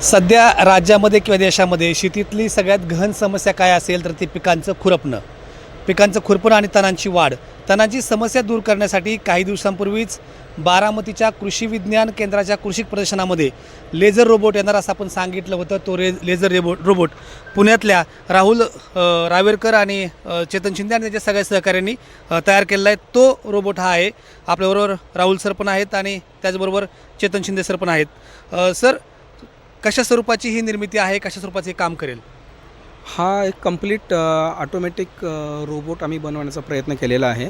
सध्या राज्यामध्ये किंवा देशामध्ये शेतीतली सगळ्यात गहन समस्या काय असेल तर ती पिकांचं खुरपणं आणि तणांची वाढ. तणांची समस्या दूर करण्यासाठी काही दिवसांपूर्वीच बारामतीच्या कृषी विज्ञान केंद्राच्या कृषी प्रदर्शनामध्ये लेझर रोबोट येणार असं आपण सांगितलं होतं. तो लेझर रोबोट पुण्यातल्या राहुल रावेरकर आणि चेतन शिंदे आणि त्याच्या सगळ्या सहकाऱ्यांनी तयार केलेला आहे. तो रोबोट हा आहे. आपल्याबरोबर राहुल सर पण आहेत आणि त्याचबरोबर चेतन शिंदे सर पण आहेत. सर, कशा स्वरूपाची ही निर्मिती आहे, कशा स्वरूपाचे काम करेल? हा एक कंप्लीट ऑटोमॅटिक रोबोट आम्ही बनवण्याचा प्रयत्न केलेला आहे,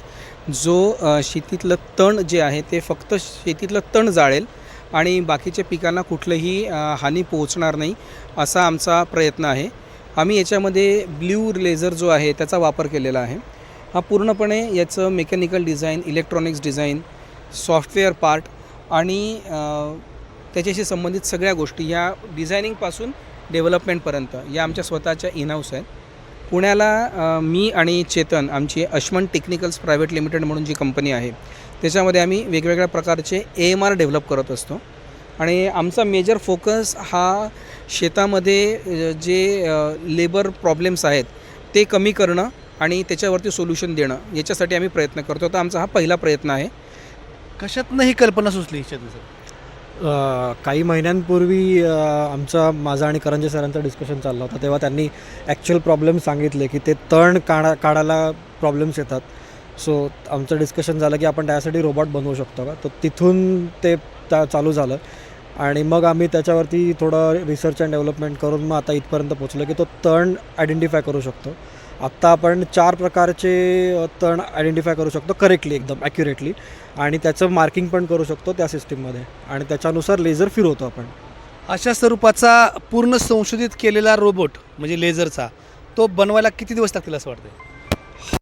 जो शेतीतलं तण जे आहे ते फक्त शेतीतलं तण जाळेल आणि बाकीच्या पिकांना कुठलंही हानी पोहोचणार नाही, असा आमचा प्रयत्न आहे. आम्ही याच्यामध्ये ब्ल्यू लेझर जो आहे त्याचा वापर केलेला आहे. हा पूर्णपणे याचं mechanical design, electronics design, software part आणि त्याच्याशी संबंधित सगळ्या गोष्टी या डिझायनिंगपासून डेव्हलपमेंटपर्यंत या आमच्या स्वतःच्या इनहाऊस आहेत. पुण्याला मी आणि चेतन आमची अश्मन टेक्निकल्स प्रायव्हेट लिमिटेड म्हणून जी कंपनी आहे त्याच्यामध्ये आम्ही वेगवेगळ्या प्रकारचे AMR डेव्हलप करत असतो आणि आमचा मेजर फोकस हा शेतामध्ये जे लेबर प्रॉब्लेम्स आहेत ते कमी करणं आणि त्याच्यावरती सोल्युशन देणं, याच्यासाठी आम्ही प्रयत्न करतो. तर आमचा हा पहिला प्रयत्न आहे. कशातनं ही कल्पना सुचली चेतन सर? काही महिन्यांपूर्वी माझा आणि करंजे सरांचा डिस्कशन चालला होता. तेव्हा त्यांनी ॲक्च्युअल प्रॉब्लेम सांगितले की ते तण काढायला प्रॉब्लेम्स येतात. सो आमचं डिस्कशन झालं की आपण त्यासाठी रोबोट बनवू शकतो का. तर तिथून ते चालू झालं आणि मग आम्ही त्याच्यावरती थोडं रिसर्च अँड डेव्हलपमेंट करून मग आता इथपर्यंत पोचलो की तो तण आयडेंटिफाय करू शकतो. आत्ता आपण 4 प्रकारचे तण आयडेंटिफाय करू शकतो करेक्टली, एकदम ॲक्युरेटली, आणि त्याचं मार्किंग पण करू शकतो त्या सिस्टीममध्ये आणि त्याच्यानुसार लेझर फिरवतो आपण. अशा स्वरूपाचा पूर्ण संशोधित केलेला रोबोट म्हणजे लेझरचा तो बनवायला किती दिवस लागतील असं वाटतं?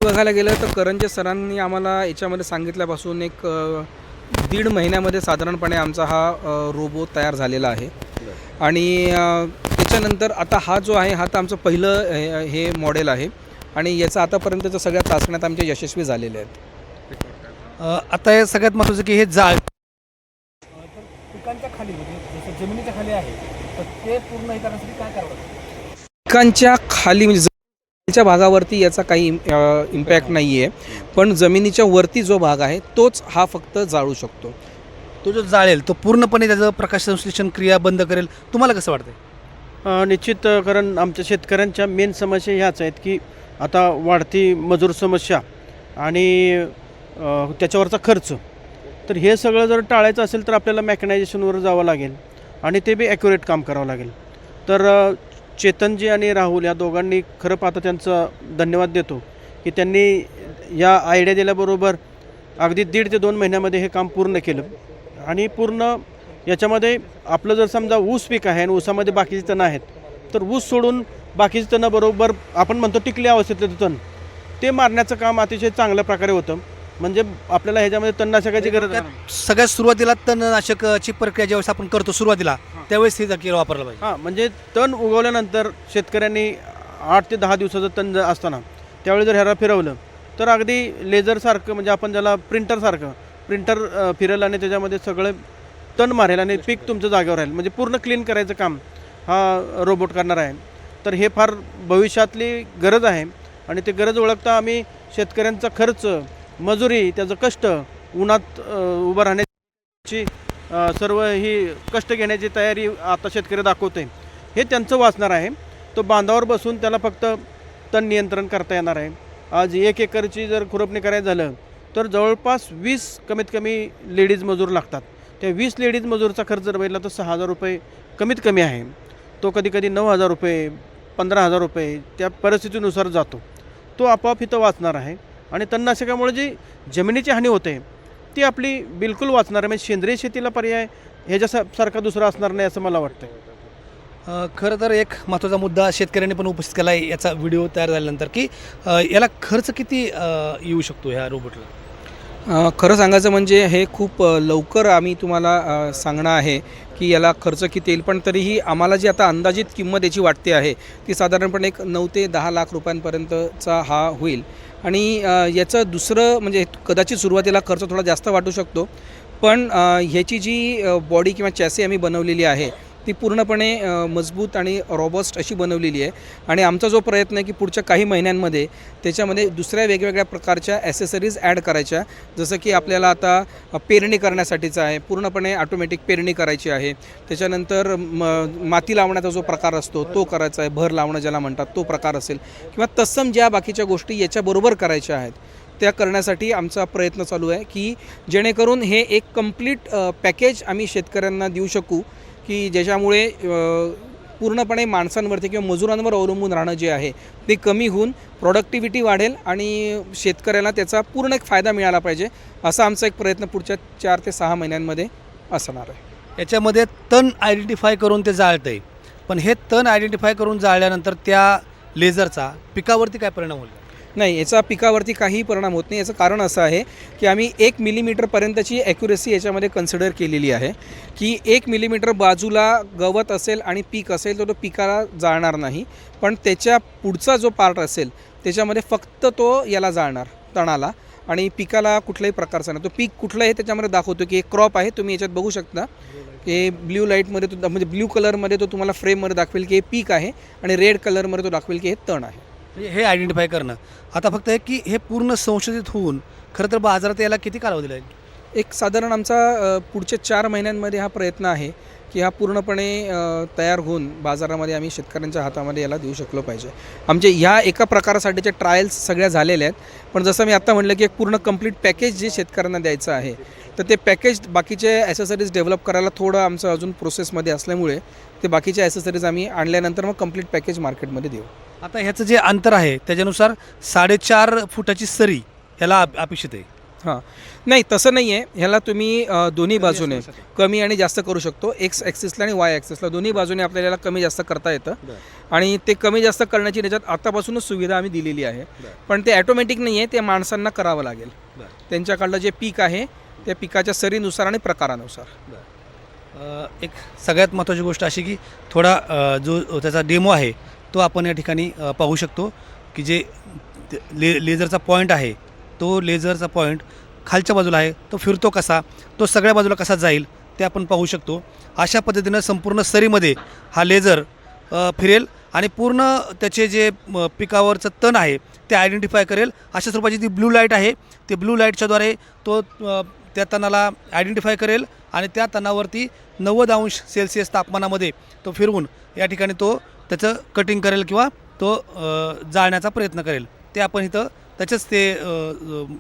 बघायला गेलं तर करंजे सरांनी आम्हाला याच्यामध्ये सांगितल्यापासून एक 1.5 महिन्यामध्ये साधारणपणे आमचा हा रोबो तयार झालेला आहे. आणि त्याच्यानंतर आता हा जो आहे हा तर आमचं पहिलं हे मॉडेल आहे आणि याचं आतापर्यंतच्या सगळ्या चाचण्यात आमचे यशस्वी झालेले आहेत. आता हे सगळ्यात महत्त्वाचं की हे जाळ पिकांच्या खाली म्हणजे जसं जमिनीच्या खाली आहे तर ते पूर्ण हे करण्यासाठी काय करावं लागतं? पिकांच्या खाली म्हणजे जमिनीच्या भागावरती याचा काही इम्पॅक्ट नाही आहे, पण जमिनीच्या वरती जो भाग आहे तोच हा फक्त जाळू शकतो. तो जो जाळेल तो पूर्णपणे त्याचं प्रकाश संश्लेषण क्रिया बंद करेल. तुम्हाला कसं वाटतं? निश्चित, कारण आमच्या शेतकऱ्यांच्या मेन समस्या ह्याच आहेत की आता वाढती मजूर समस्या आणि त्याच्यावरचा खर्च. तर हे सगळं जर टाळायचं असेल तर आपल्याला मॅकनायझेशनवर जावं लागेल आणि ते बी ॲक्युरेट काम करावं लागेल. तर चेतनजी आणि राहुल या दोघांनी खरं पाहता त्यांचं धन्यवाद देतो की त्यांनी या आयडिया दिल्याबरोबर अगदी 1.5 ते 2 महिन्यामध्ये हे काम पूर्ण केलं. आणि पूर्ण याच्यामध्ये आपलं जर समजा ऊस पीक आहे आणि ऊसामध्ये बाकीची तणं आहेत तर ऊस सोडून बाकीची तणं बरोबर आपण म्हणतो टिकली अवस्थेतलं तण ते मारण्याचं काम अतिशय चांगल्या प्रकारे होतं. म्हणजे आपल्याला ह्याच्यामध्ये तणनाशकाची गरज आहे. सगळ्यात सुरुवातीला तणनाशकाची प्रक्रिया ज्यावेळेस आपण करतो सुरुवातीला त्यावेळेस हे जागी वापरलं पाहिजे. हां, म्हणजे तण उगवल्यानंतर शेतकऱ्यांनी 8 ते 10 दिवसाचं तण असताना त्यावेळी जर ह्याला फिरवलं तर अगदी लेझरसारखं म्हणजे आपण ज्याला प्रिंटर फिरेल आणि त्याच्यामध्ये सगळं तण मारेल आणि पीक तुमचं जागेवर राहील. म्हणजे पूर्ण क्लीन करायचं काम हा रोबोट करणार आहे. तर हे फार भविष्यातली गरज आहे आणि ते गरज ओळखता आम्ही शेतकऱ्यांचा खर्च, मजुरी, त्याचं कष्ट, उन्हात उभं राहण्याची सर्व ही कष्ट घेण्याची तयारी आता शेतकरी दाखवते. हे त्यांचं वाचणार आहे. तो बांधावर बसून त्याला फक्त तण नियंत्रण करता येणार आहे. आज 1 एकरची जर खुरपणी करायचं झालं तर जवळपास 20 कमीत कमी लेडीज मजूर लागतात. त्या 20 लेडीज मजूरचा खर्च जर बघितला तर 6,000 रुपये कमीत कमी आहे. तो कधीकधी 9,000 रुपये, 15,000 रुपये त्या परिस्थितीनुसार जातो. तो आपोआप इथं वाचणार आहे आणि तणनाशकामुळे जी जमिनीची हानी होते ती आपली बिलकुल वाचणार आहे. म्हणजे सेंद्रिय शेतीला पर्याय ह्याच्यासारखा दुसरा असणार नाही असं मला वाटतं. खरं तर एक महत्त्वाचा मुद्दा शेतकऱ्यांनी पण उपस्थित केला आहे याचा व्हिडिओ तयार झाल्यानंतर की याला खर्च किती येऊ शकतो ह्या रोबोटला? खरं सांगायचं म्हणजे हे खूप लवकर आम्ही तुम्हाला सांगणं आहे की याला खर्च किती येईल, पण तरीही आम्हाला जी आता अंदाजित किंमत याची वाटते आहे ती साधारणपणे एक 9 ते 10 लाख रुपयांपर्यंतचा हा होईल. आणि याचं दुसरं म्हणजे कदाचित सुरुवातीला खर्च थोडा जास्त वाटू शकतो, पण ह्याची जी बॉडी किंवा चॅसी आम्ही बनवलेली आहे ती पूर्णपणे मजबूत आणि रॉबस्ट अशी बनवलेली आहे. आणि आमचा जो प्रयत्न आहे की पुढच्या काही महिन्यांमध्ये त्याच्यामध्ये दुसऱ्या वेगवेगळ्या प्रकारच्या ॲसेसरीज ॲड करायच्या. जसं की आपल्याला आता पेरणी करण्यासाठीचं आहे, पूर्णपणे ऑटोमॅटिक पेरणी करायची आहे. त्याच्यानंतर माती लावण्याचा जो प्रकार असतो तो करायचा आहे, भर लावणं ज्याला म्हणतात तो प्रकार असेल, किंवा तत्सम ज्या बाकीच्या गोष्टी याच्याबरोबर करायच्या आहेत त्या करण्यासाठी आमचा प्रयत्न चालू आहे, की जेणेकरून हे एक कंप्लीट पॅकेज आम्ही शेतकऱ्यांना देऊ शकू, की ज्याच्यामुळे पूर्णपणे माणसांवरती किंवा मजुरांवर अवलंबून राहणं जे आहे ते कमी होऊन प्रोडक्टिव्हिटी वाढेल आणि शेतकऱ्याला त्याचा पूर्ण एक फायदा मिळाला पाहिजे. असा आमचा एक प्रयत्न पुढच्या 4 ते 6 महिन्यांमध्ये असणार आहे. याच्यामध्ये तण आयडेंटिफाय करून ते जाळतं आहे, पण हे तण आयडेंटिफाय करून जाळल्यानंतर त्या लेझरचा पिकावरती काय परिणाम होईल? नाही, याचा पिकावरती काहीही परिणाम होत नाही. याचं कारण असं आहे की आम्ही 1 मिलीमीटरपर्यंतची ॲक्युरेसी याच्यामध्ये कन्सिडर केलेली आहे, की 1 मिलीमीटर बाजूला गवत असेल आणि पीक असेल तर तो पिकाला जाळणार नाही, पण त्याच्या पुढचा जो पार्ट असेल त्याच्यामध्ये फक्त तो याला जाळणार, तणाला, आणि पिकाला कुठल्याही प्रकारचा नाही. तो पीक कुठलं आहे त्याच्यामध्ये दाखवतो की एक क्रॉप आहे. तुम्ही याच्यात बघू शकता की ब्ल्यू लाईटमध्ये तो म्हणजे ब्ल्यू कलरमध्ये तो तुम्हाला फ्रेममध्ये दाखवेल की हे पीक आहे, आणि रेड कलरमध्ये तो दाखवेल की हे तण आहे. हे आयडेंटिफाय करणं. आता फक्त आहे की हे पूर्ण संशोधित होऊन खरं तर बाजारात याला किती कालावधी लागेल? एक साधारण आमचा पुढच्या 4 महिन्यांमध्ये हा प्रयत्न आहे की हा पूर्णपणे तयार होऊन बाजारामध्ये आम्ही शेतकऱ्यांच्या हातामध्ये याला देऊ शकलो पाहिजे. आमचे ह्या एका प्रकारासाठीच्या ट्रायल्स सगळ्या झालेल्या आहेत, पण जसं मी आत्ता म्हटलं की एक पूर्ण कंप्लीट पॅकेज जे शेतकऱ्यांना द्यायचं आहे, तर ते पॅकेज बाकीचे ॲसेसरीज डेव्हलप करायला थोडं आमचं अजून प्रोसेसमध्ये असल्यामुळे ते बाकीचे ॲसेसरीज आम्ही आणल्यानंतर मग कंप्लीट पॅकेज मार्केटमध्ये देऊ. आता ह्याचं जे अंतर आहे त्याच्यानुसार 4.5 फुटाची सरी ह्याला अपेक्षित आहे. हां, नाही तसं नाही आहे. ह्याला तुम्ही दोन्ही बाजूने कमी आणि जास्त करू शकतो. एक्स ॲक्सिसला आणि वाय ॲक्सिसला दोन्ही बाजूने आपल्याला याला कमी जास्त करता येतं. आणि ते कमी जास्त करण्याची त्याच्यात आतापासूनच सुविधा आम्ही दिलेली आहे. पण ते ॲटोमॅटिक नाही आहे, ते माणसांना करावं लागेल. त्यांच्याकडलं जे पीक आहे त्या पिकाच्या सरीनुसार आणि प्रकारानुसार. एक सगळ्यात महत्त्वाची गोष्ट अशी की थोडा जो त्याचा डेमो आहे तो आपण या ठिकाणी पाहू शकतो, की जे लेझरचा पॉईंट आहे तो लेझरचा पॉईंट खालच्या बाजूला आहे, तो फिरतो कसा, तो सगळ्या बाजूला कसा जाईल ते आपण पाहू शकतो. अशा पद्धतीनं संपूर्ण सरीमध्ये हा लेझर फिरेल आणि पूर्ण त्याचे जे पिकावरचं तण आहे ते आयडेंटिफाय करेल. अशा स्वरूपाची ती ब्लू लाईट आहे, ते ब्लू लाईटच्याद्वारे तो त्या तणाला आयडेंटिफाय करेल आणि त्या तणावरती 90°C तापमानामध्ये तो फिरवून या ठिकाणी तो त्याचं कटिंग करेल किंवा तो जाळण्याचा प्रयत्न करेल. ते आपण इथं त्याचंच ते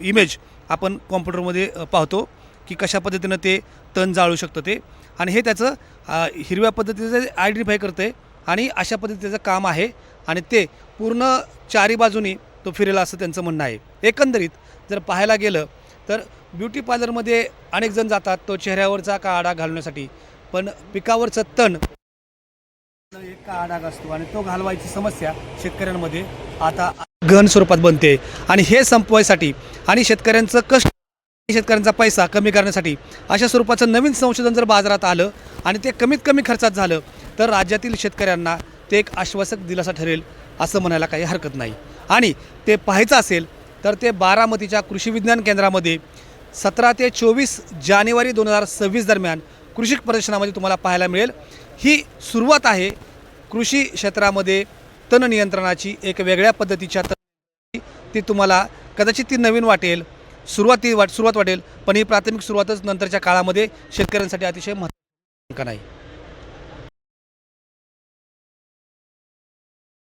इमेज आपण कॉम्प्युटरमध्ये पाहतो की कशा पद्धतीनं ते तण जाळू शकतं ते. आणि हे त्याचं हिरव्या पद्धतीचं आयडेंटिफाय करतं आहे आणि अशा पद्धतीचं काम आहे आणि ते पूर्ण 4ही बाजूनी तो फिरेल असं त्यांचं म्हणणं आहे. एकंदरीत जर पाहायला गेलं तर ब्युटी पार्लरमध्ये अनेक जण जातात तो चेहऱ्यावरचा काळा डाग घालवण्यासाठी, पण पिकावरचं तण एक काळा डाग असतो आणि तो घालवायची समस्या शेतकऱ्यांमध्ये आता गहन स्वरूपात बनते. आणि हे संपवायसाठी आणि शेतकऱ्यांचं कष्ट, शेतकऱ्यांचा पैसा कमी करण्यासाठी अशा स्वरूपाचं नवीन संशोधन जर बाजारात आलं आणि ते कमीत कमी खर्चात झालं तर राज्यातील शेतकऱ्यांना ते एक आश्वासक दिलासा ठरेल असं म्हणायला काही हरकत नाही. आणि ते पाहायचं असेल तर ते बारामतीच्या कृषी विज्ञान केंद्रामध्ये 17 ते 24 जानेवारी 2026 दरम्यान कृषी प्रदर्शनामध्ये तुम्हाला पाहायला मिळेल. ही सुरुवात आहे कृषी क्षेत्रामध्ये तण नियंत्रणाची. एक वेगळ्या पद्धतीच्या ती तुम्हाला कदाचित ती नवीन वाटेल, सुरुवात वाटेल, पण ही प्राथमिक सुरुवातच नंतरच्या काळामध्ये शेतकऱ्यांसाठी अतिशय महत्त्वाची नाही.